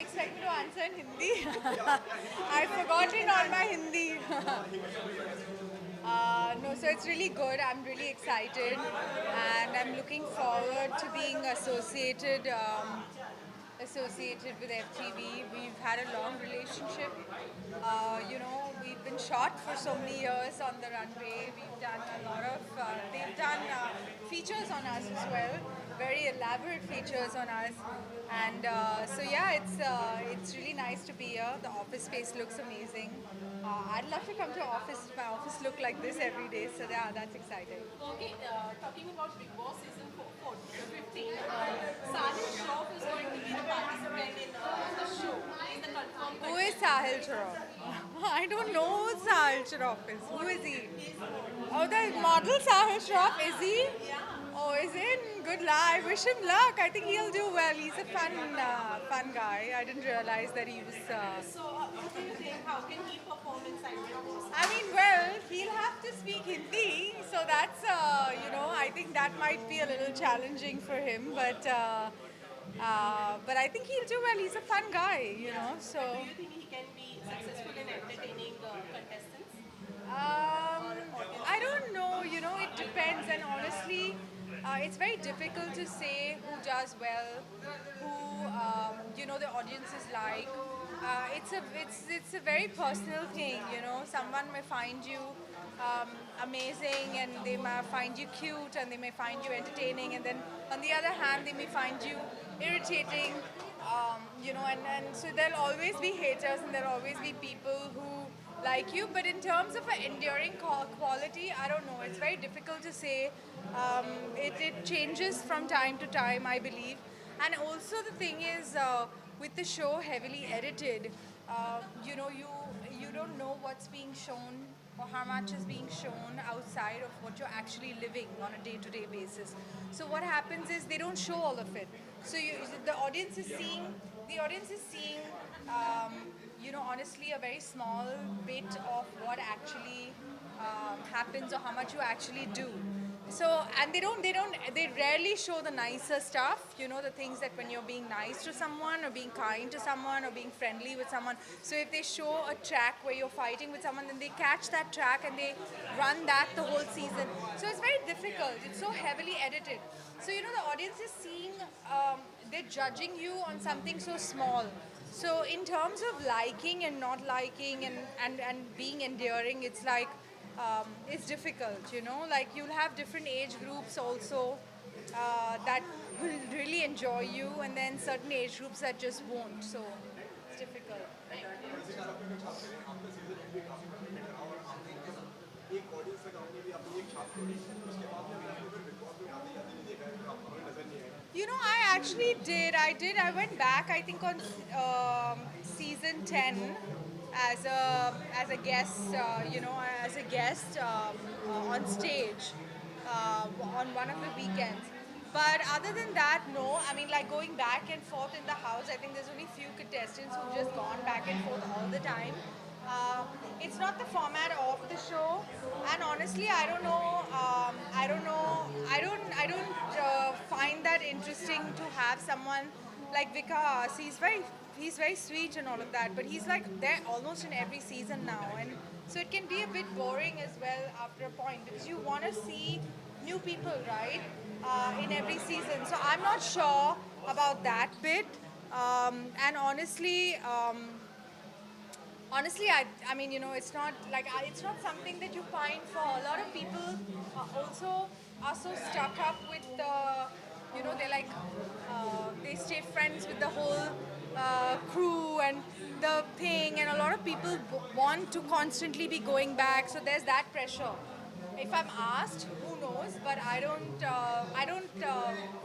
Expect me to answer in Hindi. I've forgotten all my Hindi. No, so it's really good. I'm really excited, and I'm looking forward to being associated with FTV. We've had a long relationship. We've been shot for so many years on the runway. We've done a lot of, they've done features on us as well, very elaborate features on us. And so yeah, it's really nice to be here. The office space looks amazing. I'd love to come to my office look like this every day. So yeah, that's exciting. Okay, talking about Big Boss season 15, Sahil Shroff is going to be the participant in the show. Is the confirmed Who is Sahil Shroff? I don't know who Sahil Shroff is. Who is he? Oh, the model Sahil Shroff, is he? Oh, is it? Good luck. I wish him luck. I think he'll do well. He's a fun guy. I didn't realize that he was. So, what do you think? How can he perform inside Big Boss? I mean, well, he'll have to speak Hindi, so that's, I think that might be a little challenging for him, but I think he'll do well. He's a fun guy, so. Do you think he can be successful in entertaining contestants? I don't know, it depends, and honestly, it's very difficult to say who does well, who, the audience is like. It's a very personal thing, Someone may find you amazing, and they may find you cute, and they may find you entertaining, and then on the other hand, they may find you irritating, and so there'll always be haters, and there'll always be people who like you. But in terms of an enduring quality, I don't know. It's very difficult to say. It changes from time to time, I believe. And also the thing is, with the show heavily edited, you don't know what's being shown or how much is being shown outside of what you're actually living on a day-to-day basis. So what happens is they don't show all of it. So the audience is seeing. Honestly, a very small bit of what actually happens or how much you actually do. So, and they rarely show the nicer stuff, the things that when you're being nice to someone or being kind to someone or being friendly with someone. So if they show a track where you're fighting with someone, then they catch that track and they run that the whole season. So it's very difficult. It's so heavily edited. So, the audience is seeing, they're judging you on something so small. So in terms of liking and not liking and being endearing, it's like, it's difficult, Like you'll have different age groups also that will really enjoy you, and then certain age groups that just won't. So it's difficult. I actually did. I went back, I think, on season 10 as a guest, on stage on one of the weekends. But other than that, no. I mean, like going back and forth in the house, I think there's only few contestants who've just gone back and forth all the time. It's not the format of the show, and honestly, I don't know. I don't know. I don't find that interesting to have someone like Vikas. He's very sweet and all of that, but he's like there almost in every season now, and so it can be a bit boring as well after a point, because you want to see new people, right, in every season. So I'm not sure about that bit, and honestly, I mean, it's not like it's not something that you find for a lot of people. Also, are so stuck up with they like they stay friends with the whole crew and the thing, and a lot of people want to constantly be going back. So there's that pressure. If I'm asked, who knows? But I don't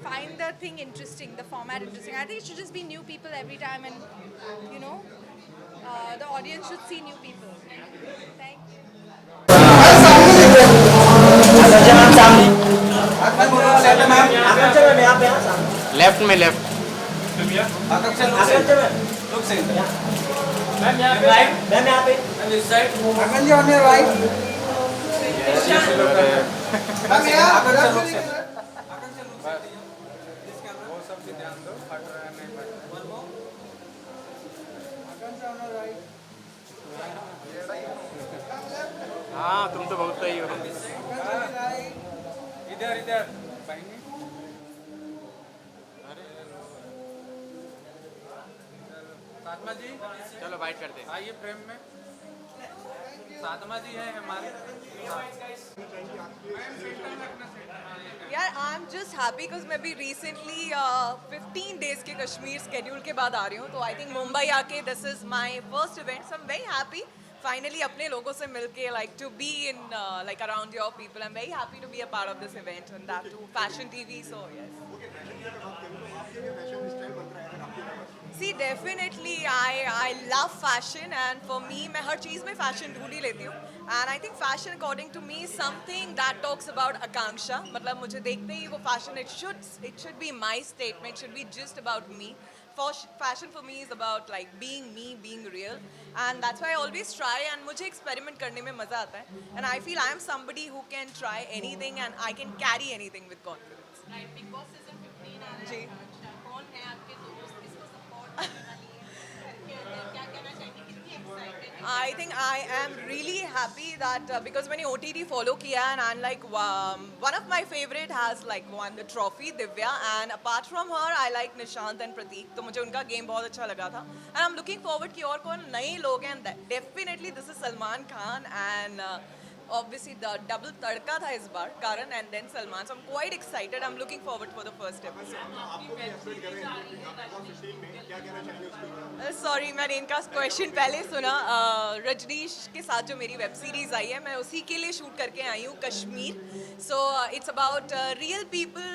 find the thing interesting, the format interesting. I think it should just be new people every time, and the audience should see new people. Thank you. Left में left हाँ तुम तो बहुत सही हो। इधर इधर बहनी सातमा जी चलो बाइट करते हैं। आइए फ्रेम में। सातमा जी हैं हमारे। यार I am just happy because मैं भी रिसेंटली 15 डेज के कश्मीर स्केड्यूल के बाद आ रही हूँ, तो आई थिंक मुंबई आके this is my first event, so I am very happy finally अपने लोगों से मिलके, like to be in like around your people. I am very happy to be a part of this event and that too fashion TV, so yes. See, definitely, I love fashion, and for me, मैं हर चीज़ में fashion ढूंढ ही लेती हूँ. And I think fashion, according to me, is something that talks about आकांक्षा. मतलब मुझे देखते ही वो fashion, it should be my statement, should be just about me. Fashion for me is about like being me, being real, and that's why I always try. And मुझे experiment करने में मज़ा आता है. And I feel I am somebody who can try anything and I can carry anything with confidence. Right, big boss season 15 आ रहा जी. है। अच्छा, कौन है आपके दोस्त, किसको सपोर्ट करने वाली है, क्या कहना चाहेंगे, कितनी एक्साइटेड है? I think I am really happy that because मैंने OTT follow किया and I'm like one of my favorite has like won the trophy, Divya, and apart from her I like Nishant and Prateek, तो मुझे उनका game बहुत अच्छा लगा था and I'm looking forward कि और कौन नए लोग हैं, and definitely this is Salman Khan and obviously the double तड़का था इस बार, Karan and then Salman, so I'm quite excited. I'm looking forward for the first episode. Sorry मैंने इनका क्वेश्चन पहले सुना. रजनीश के साथ जो मेरी वेब सीरीज आई है, मैं उसी के लिए शूट करके आई हूँ Kashmir. So it's about real people,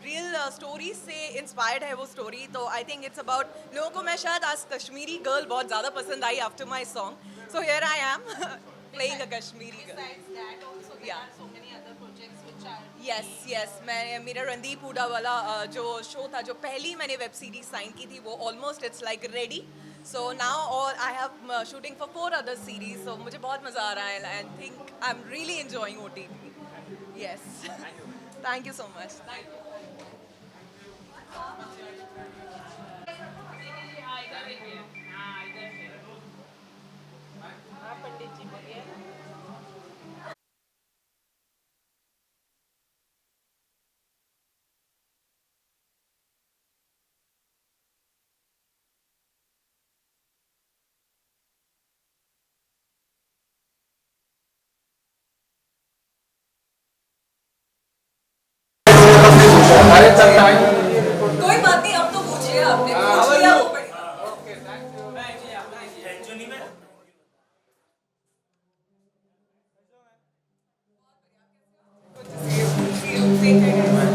real stories से इंस्पायर्ड है वो स्टोरी. तो आई थिंक इट्स अबाउट लोगों को मैं शायद आज कश्मीरी गर्ल बहुत ज़्यादा पसंद आई after my song. So here I am playing a Kashmiri girl. Besides that, also there Yeah. are so many other projects which are yes मैं मेरा रणदीप हुडा वाला जो शो था, जो पहली मैंने वेब सीरीज साइन की थी, वो almost it's like ready. So now और I have shooting for 4 other series. So मुझे बहुत मज़ा आ रहा है. I think I am really enjoying OTT. Yes, thank you so much. Pandit ji बोलिए. अरे चल आइए। कोई बात नहीं, अब तो पूछिए, आपने पूछ लिया वो बढ़िया.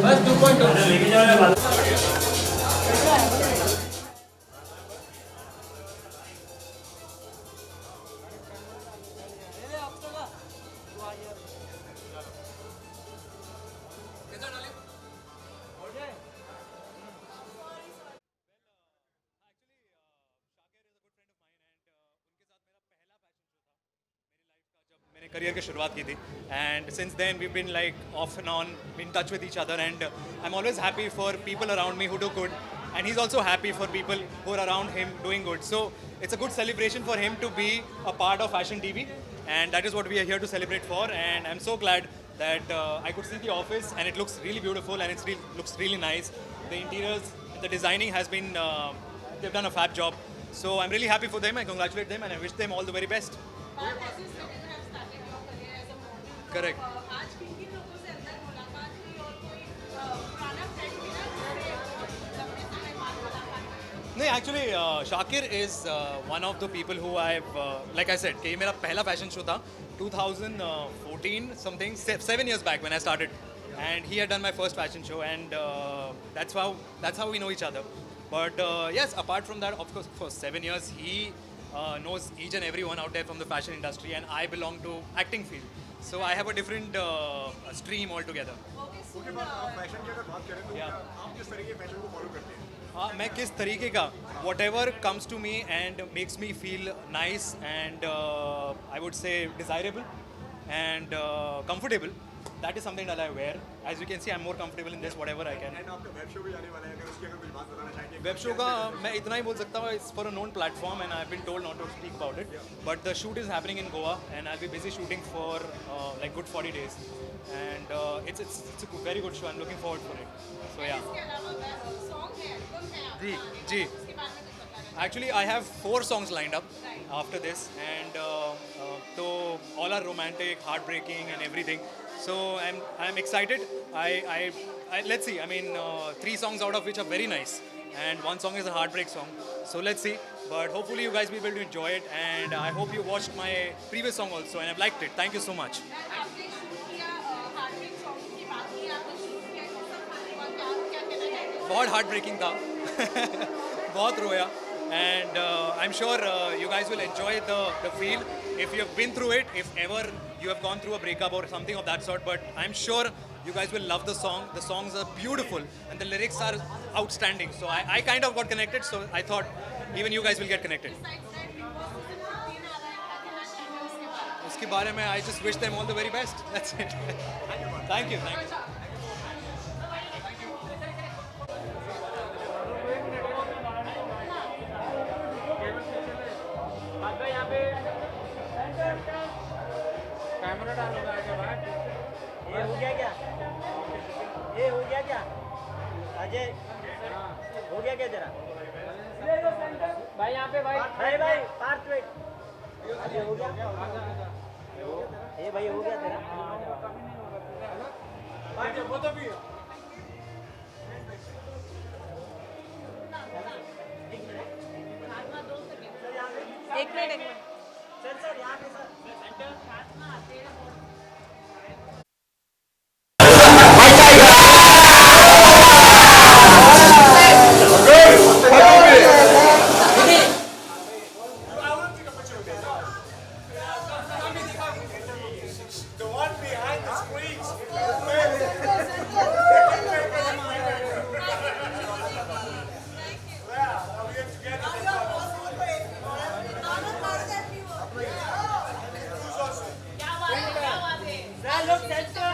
बस 2.2 मैंने करियर की शुरुआत की थी and since then we been like off and on in touch with each other and I am always happy for people around me who do good and he is also happy for people who are around him doing good. So it's a good celebration for him to be a part of fashion TV and that is what we are here to celebrate for. And I'm so glad that I could see the office and it looks really beautiful and it looks really nice. The interiors, the designing has been, they've done a fab job. So I'm really happy for them. I congratulate them and I wish them all the very best. As you said, you have started your career as a model. Correct. आज किन लोगों से अंदर मुलाकात हुई और कोई पुराना फ्रेंड मिला जिससे लंबे समय बाद मुलाकात हुई? No, actually, Shakir is one of the people who I've, like I said, कि ये मेरा पहला fashion show था 2014 something, 7 years back when I started, and he had done my first fashion show, and that's how we know each other. But yes, apart from that, of course, for 7 years he knows each and everyone out there from the fashion industry, and I belong to acting field, so I have a different stream altogether. Fashion की अगर बात करें तो Yeah. आप किस तरह के fashion को फॉलो करते हैं? हाँ, मैं किस तरीके का, whatever comes to me and makes me feel nice and I would say desirable and comfortable, that is something that I wear. As you can see, I'm more comfortable in this, whatever I can. And आपका web show भी आने वाला है अगर उसकी अगर कुछ बात बताना चाहेंगे वेब शो का मैं इतना ही बोल सकता हूँ, it's for a known platform and I have been told not to speak about it, but the shoot is happening in Goa and I be busy shooting for like good 40 days and it's a very good show. I am looking forward for it. So yeah इसके अलावा song है, album है जी आपका, जी. उसके बारे में कुछ बताना Actually, I have 4 songs lined up after this, and so all are romantic, heartbreaking, and everything. So I'm excited. I let's see. I mean, 3 songs out of which are very nice, and 1 song is a heartbreak song. So let's see. But hopefully, you guys will be able to enjoy it, and I hope you watched my previous song also, and I've liked it. Thank you so much. आपने shoot किया heartbeat song की बात की, आपने shoot किया कैसा था, क्या कहना चाहेंगे? बहुत हार्ट ब्रेकिंग था. बहुत रोया. And I'm sure you guys will enjoy the feel if you have been through it, if ever you have gone through a breakup or something of that sort. But I'm sure you guys will love the song. The songs are beautiful and the lyrics are outstanding. So I kind of got connected. So I thought even you guys will get connected. Besides that, Big Boss season 15 आ रहा है, क्या कहना चाहेंगे उसके बारे में? उसके बारे में I just wish them all the very best. That's it. Thank you. Thank you. Camera डालूंगा आगे बाद. ये हो गया क्या? ये हो गया क्या? अजय हो गया क्या तेरा? भाई यहाँ पे भाई. भाई भाई पार्थ वेट. अजय हो गया? ये भाई हो गया तेरा? एक मिनट. सर सर यहाँ पे sir. The one behind the screens. क्या बात है, क्या बात है? सर लोग सेंटर.